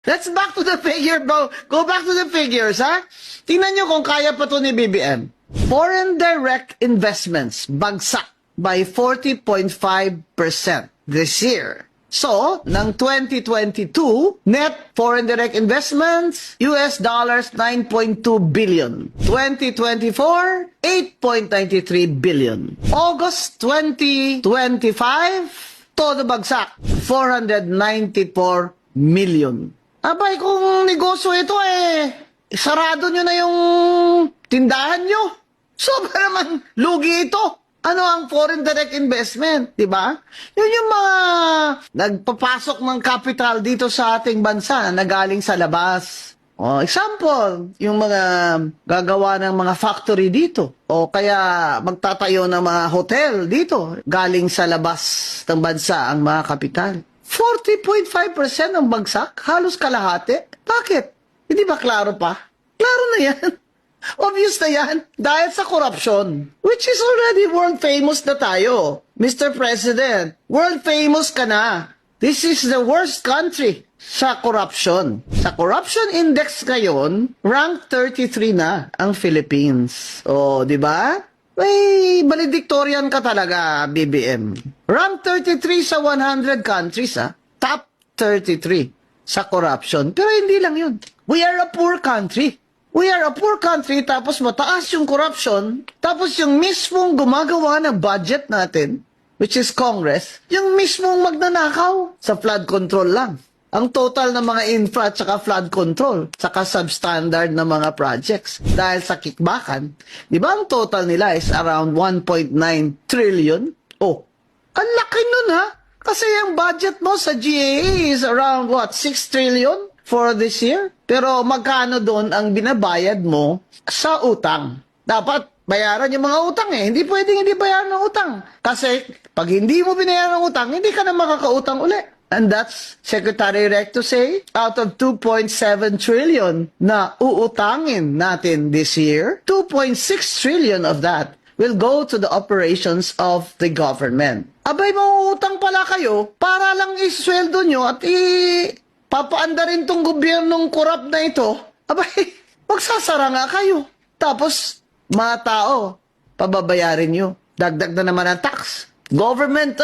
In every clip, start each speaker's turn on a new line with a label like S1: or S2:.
S1: Let's back to the figure, bro. Go back to the figures, ha? Tingnan nyo kung kaya pa to ni BBM. Foreign direct investments bagsak by 40.5% this year. So, ng 2022, net foreign direct investments, US dollars 9.2 billion. 2024, 8.93 billion. August 2025, todo bagsak, 494 million. Abay, kung negosyo ito sarado nyo na yung tindahan nyo. Sobra naman lugi ito. Ano ang foreign direct investment, di ba? Yun yung mga nagpapasok ng capital dito sa ating bansa na galing sa labas. O, example, yung mga gagawa ng mga factory dito. O kaya magtatayo ng mga hotel dito. Galing sa labas ng bansa ang mga kapital. 40.5% ang bagsak? Halos kalahati? Bakit? Hindi ba klaro pa? Klaro na yan. Obvious na yan. Dahil sa corruption. Which is already world famous na tayo. Mr. President, world famous ka na. This is the worst country sa corruption. Sa corruption index ngayon, rank 33 na ang Philippines. O, di ba? May valedictorian ka talaga, BBM. Rank 33 sa 100 countries, ha? Top 33 sa corruption. Pero hindi lang yun. We are a poor country. We are a poor country, tapos mataas yung corruption, tapos yung mismong gumagawa ng budget natin, which is Congress, yung mismong magnanakaw sa flood control lang. Ang total ng mga infra at saka flood control, saka substandard na mga projects, dahil sa kickbackan, di ba ang total nila is around 1.9 trillion? Oh, ang laki nun ha! Kasi yung budget mo sa GAA is around what, 6 trillion? For this year? Pero magkano doon ang binabayad mo sa utang? Dapat bayaran yung mga utang Hindi pwedeng hindi bayaran ng utang. Kasi pag hindi mo binayaran ng utang, hindi ka na makakautang uli. And that's Secretary Recto say, out of 2.7 trillion na uutangin natin this year, 2.6 trillion of that will go to the operations of the government. Abay, mauutang pala kayo para lang isweldo nyo at papaanda rin tong gobyernong korap na ito, abay, magsasara nga kayo. Tapos, mga tao, pababayarin nyo. Dagdag na naman ang tax. Government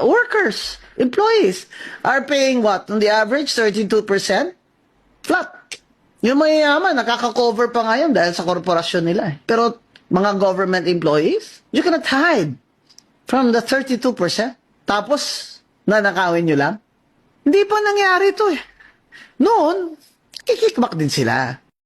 S1: workers, employees, are paying what? On the average, 32%? Flat. Yung mayayaman, nakaka-cover pa ngayon dahil sa korporasyon nila. Pero, mga government employees, you cannot hide from the 32%. Tapos, nanakawin nyo lang. Hindi pa nangyari ito Noon, kikickback din sila.